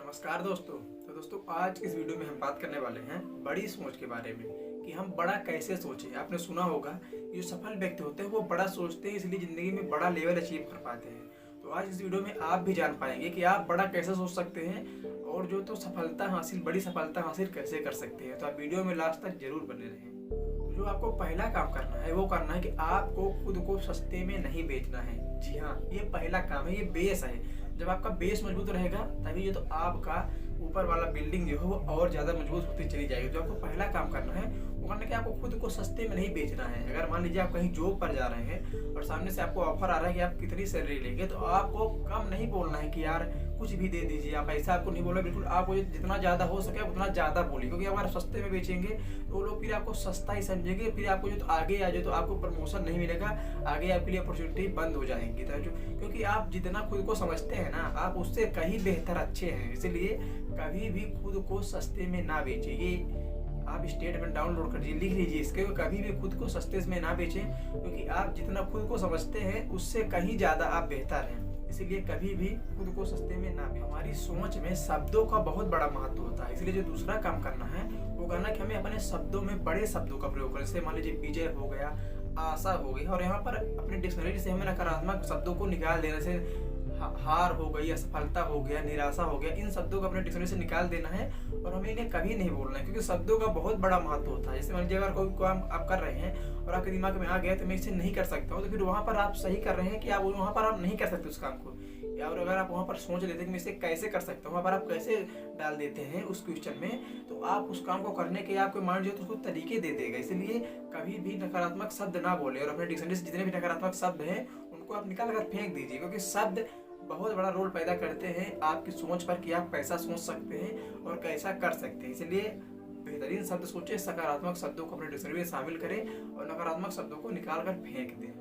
नमस्कार दोस्तों। तो दोस्तों आज इस वीडियो में हम बात करने वाले हैं बड़ी सोच के बारे में कि हम बड़ा कैसे सोचें। आपने सुना होगा कि जो सफल व्यक्ति होते हैं वो बड़ा सोचते हैं, इसलिए ज़िंदगी में बड़ा लेवल अचीव कर पाते हैं। तो आज इस वीडियो में आप भी जान पाएंगे कि आप बड़ा कैसे सोच सकते हैं और जो तो बड़ी सफलता हासिल कैसे कर सकते हैं। तो आप वीडियो में लास्ट तक जरूर बने रहें। तो जो आपको पहला काम करना है वो करना है कि आपको खुद को सस्ते में नहीं बेचना है। जी हाँ, ये पहला काम है, ये बेस है। जब आपका बेस मजबूत रहेगा तभी ये तो आपका ऊपर वाला बिल्डिंग जो है वो और ज़्यादा मजबूत होती चली जाएगी। जो आपको पहला काम करना है वो करना है कि आपको खुद को सस्ते में नहीं बेचना है। अगर मान लीजिए आप कहीं जॉब पर जा रहे हैं और सामने से आपको ऑफर आ रहा है कि आप कितनी सैलरी लेंगे, तो आपको कम नहीं बोलना है कि यार कुछ भी दे दीजिए। आप ऐसा आपको नहीं बोलना, बिल्कुल आपको जितना ज़्यादा हो सके उतना ज़्यादा बोलिए, क्योंकि अगर सस्ते में बेचेंगे तो लोग फिर आपको सस्ता ही समझेंगे। फिर आपको जो तो आगे आ जाए तो आपको प्रमोशन नहीं मिलेगा, आगे आपके लिए अपॉर्चुनिटी बंद हो जाएंगी। तो क्योंकि आप जितना खुद को समझते हैं ना, आप उससे कहीं बेहतर अच्छे हैं। इसलिए कभी भी खुद को सस्ते में ना बेचिए। ये आप स्टेटमेंट डाउनलोड कर लिख लीजिए इसके। कभी भी खुद को सस्ते में ना बेचें, क्योंकि आप जितना खुद को समझते हैं उससे कहीं ज़्यादा आप बेहतर हैं। इसलिए कभी भी खुद को सस्ते में ना बेचें। हमारी सोच में शब्दों का बहुत बड़ा महत्व होता है। इसलिए जो दूसरा काम करना है वो करना कि हमें अपने शब्दों में बड़े शब्दों का प्रयोग करें। जैसे मान लीजिए विजय हो गया, आशा हो गई, और यहाँ पर अपने डिक्शनरी से हमें नकारात्मक शब्दों को निकाल देने से हार हो गई, असफलता हो गया, निराशा हो गया, इन शब्दों को अपने डिक्शनरी से निकाल देना है और हमें इन्हें कभी नहीं बोलना है, क्योंकि शब्दों का बहुत बड़ा महत्व होता है। जैसे मान लीजिए अगर कोई काम आप कर रहे हैं और आपके दिमाग में आ गया तो मैं इसे नहीं कर सकता हूँ, तो फिर वहाँ पर आप सही कर रहे हैं कि आप वहाँ पर आप नहीं कर सकते उस काम को। या और अगर आप वहाँ पर सोच लेते हैं कि मैं इसे कैसे कर सकता हूँ, वहाँ पर आप कैसे डाल देते हैं उस क्वेश्चन में, तो आप उस काम को करने के आपके माइंड जो है तो उसको तरीके दे देगा। इसलिए कभी भी नकारात्मक शब्द ना बोले और अपने डिक्शनरी से जितने भी नकारात्मक शब्द हैं उनको आप निकाल कर फेंक दीजिए, क्योंकि शब्द बहुत बड़ा रोल पैदा करते हैं आपकी सोच पर कि आप कैसा सोच सकते हैं और कैसा कर सकते हैं। इसलिए बेहतरीन शब्द सोचें, सकारात्मक शब्दों को अपने डिक्शनरी में शामिल करें और नकारात्मक शब्दों को निकाल कर फेंक दें।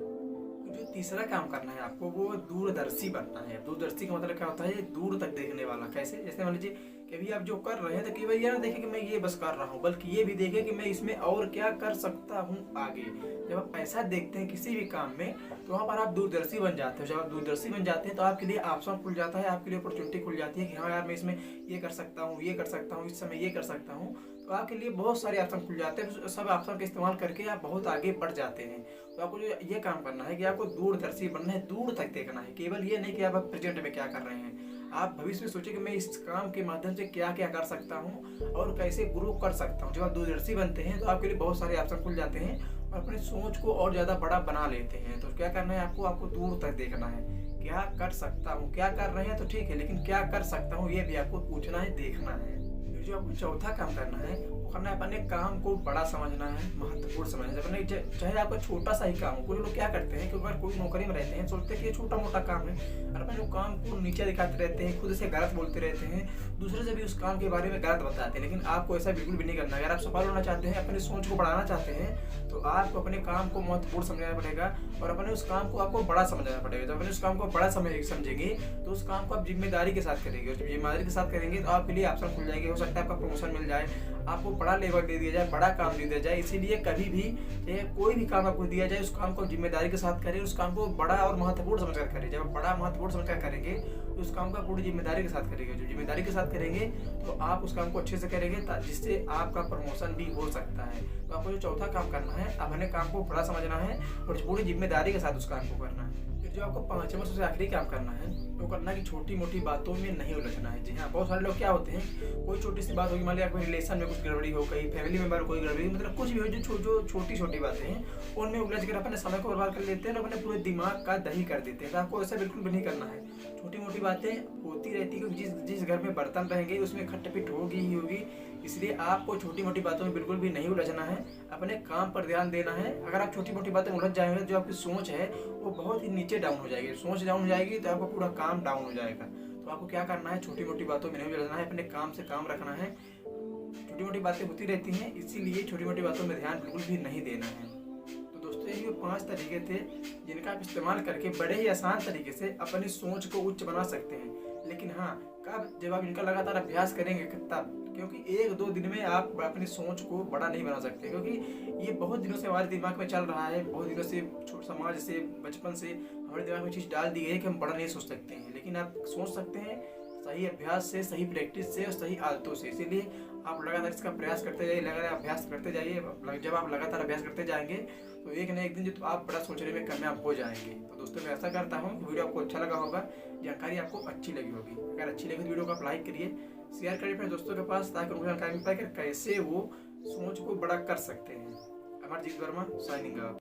जो तीसरा काम करना है आपको वो दूरदर्शी बनना है। दूरदर्शी का मतलब क्या होता है? दूर तक देखने वाला। कैसे? जैसे मान लीजिए कभी आप जो कर रहे हैं तो केवल ये ना देखें कि मैं ये बस कर रहा हूँ, बल्कि ये भी देखें कि मैं इसमें और क्या कर सकता हूँ आगे। जब आप ऐसा देखते हैं किसी भी काम में तो वहाँ पर आप दूरदर्शी बन जाते हैं। जब आप दूरदर्शी बन जाते हैं तो आपके लिए ऑप्शन खुल जाता है, आपके लिए अपॉर्चुनिटी खुल जाती है कि हाँ यार मैं इसमें ये कर सकता हूँ, ये कर सकता हूँ, इस समय ये कर सकता हूँ। तो आपके लिए बहुत सारे ऑप्शन खुल जाते हैं। सब ऑप्शन का इस्तेमाल करके आप बहुत आगे बढ़ जाते हैं। तो आपको जो ये काम करना है कि आपको दूरदर्शी बनना है, दूर तक देखना है। केवल ये नहीं कि आप प्रेजेंट में क्या कर रहे हैं, आप भविष्य में सोचिए कि मैं इस काम के माध्यम से क्या क्या कर सकता हूँ और कैसे ग्रो कर सकता हूँ। जब आप दूरदर्शी बनते हैं तो आपके लिए बहुत सारे ऑप्शन खुल जाते हैं और अपनी सोच को और ज़्यादा बड़ा बना लेते हैं। तो क्या करना है आपको दूर तक देखना है। क्या कर सकता हूँ, क्या कर रहे हैं तो ठीक है, लेकिन क्या कर सकता हूँ ये भी आपको पूछना है, देखना है। फिर जो आपको चौथा काम करना है वो करना है अपने काम को बड़ा समझना है, महत्वपूर्ण समझना है। अपने चाहे आपका छोटा सा ही काम हो। कुछ लोग क्या करते हैं कि अगर कोई नौकरी में रहते हैं सोचते हैं कि ये छोटा मोटा काम है और अपने काम को नीचे दिखाते रहते हैं, खुद से गलत बोलते रहते हैं, दूसरे से भी उस काम के बारे में गलत बताते हैं। लेकिन आपको ऐसा बिल्कुल भी नहीं करना। अगर आप सफल होना चाहते हैं, अपनी सोच को बढ़ाना चाहते हैं, तो आपको अपने काम को महत्वपूर्ण समझना पड़ेगा और अपने उस काम को आपको बड़ा समझना पड़ेगा। जब अपने उस काम को बड़ा समझेंगे तो उस काम को आप जिम्मेदारी के साथ करेंगे, और जब जिम्मेदारी के साथ करेंगे तो आपके लिए ऑप्शन खुल जाएंगे। हो सकता है आपका प्रमोशन मिल जाए, आपको बड़ा लेवल दे दिया जाए, बड़ा काम दे दिया जाए। इसीलिए कभी भी कोई भी काम आपको दिया जाए उस काम को जिम्मेदारी के साथ करें, उस काम को बड़ा और महत्वपूर्ण समझकर करें। जब आप बड़ा महत्वपूर्ण समझकर करेंगे तो उस काम का पूरी जिम्मेदारी के साथ करेंगे। जो जिम्मेदारी के साथ करेंगे तो आप उस काम को अच्छे से करेंगे, जिससे आपका प्रमोशन भी हो सकता है। तो आपको जो चौथा काम करना है, अपने काम को बड़ा समझना है और पूरी जिम्मेदारी के साथ उस काम को करना है। फिर जो आपको पांचवा सबसे आखिरी काम करना है वो करना है कि छोटी मोटी बातों में नहीं उलझना है। जी हाँ, बहुत सारे लोग क्या होते हैं, कोई छोटी सी बात होगी, मान लिया कोई रिलेशन में कुछ गड़बड़ी हो गई, फैमिली मेंबर कोई गड़बड़ी, मतलब कुछ भी हो, जो छोटी छोटी बातें हैं उनमें उलझ कर अपने समय को बर्बाद कर लेते हैं और अपने पूरे दिमाग का दही कर देते हैं। तो आपको ऐसा बिल्कुल भी नहीं करना है। छोटी मोटी बातें होती रहती है, क्योंकि जिस घर में बर्तन रहेंगे उसमें खटपिट होगी ही होगी। इसलिए आपको छोटी मोटी बातों में बिल्कुल भी नहीं उलझना है, अपने काम पर ध्यान देना है। अगर आप छोटी मोटी बातें उलझ जाएंगे, जो आपकी सोच है वो बहुत ही नीचे डाउन हो जाएगी। सोच डाउन हो जाएगी तो आपका पूरा काम डाउन हो जाएगा। तो आपको क्या करना है, छोटी मोटी बातों में नहीं उलझना है, अपने काम से काम रखना है। छोटी मोटी बातें होती रहती हैं, इसीलिए छोटी मोटी बातों में ध्यान बिल्कुल भी नहीं देना है। तो दोस्तों ये 5 तरीके थे जिनका आप इस्तेमाल करके बड़े ही आसान तरीके से अपनी सोच को उच्च बना सकते हैं। लेकिन हाँ, कब? जब आप इनका लगातार अभ्यास करेंगे तब, क्योंकि 1-2 दिन में आप अपनी सोच को बड़ा नहीं बना सकते, क्योंकि ये बहुत दिनों से हमारे दिमाग में चल रहा है। बहुत दिनों से समाज से, बचपन से हमारे दिमाग में चीज़ डाल दी गई है कि हम बड़ा नहीं सोच सकते हैं। लेकिन आप सोच सकते हैं, सही अभ्यास से, सही प्रैक्टिस से और सही आदतों से। इसीलिए आप लगातार इसका प्रयास करते जाइए, लगातार अभ्यास करते जाइए। जब आप लगातार अभ्यास करते जाएंगे तो एक न एक दिन जो तो आप बड़ा सोचने में कामयाब हो जाएंगे। तो दोस्तों मैं ऐसा करता हूँ कि वीडियो आपको अच्छा लगा होगा, जानकारी आपको अच्छी लगी होगी। अगर अच्छी लगी तो वीडियो को आप लाइक करिए, शेयर करिए अपने दोस्तों के पास, ताकि उनको जानकारी मिल पाए कि कैसे वो सोच को बड़ा कर सकते हैं। Amarjeet Verma signing off.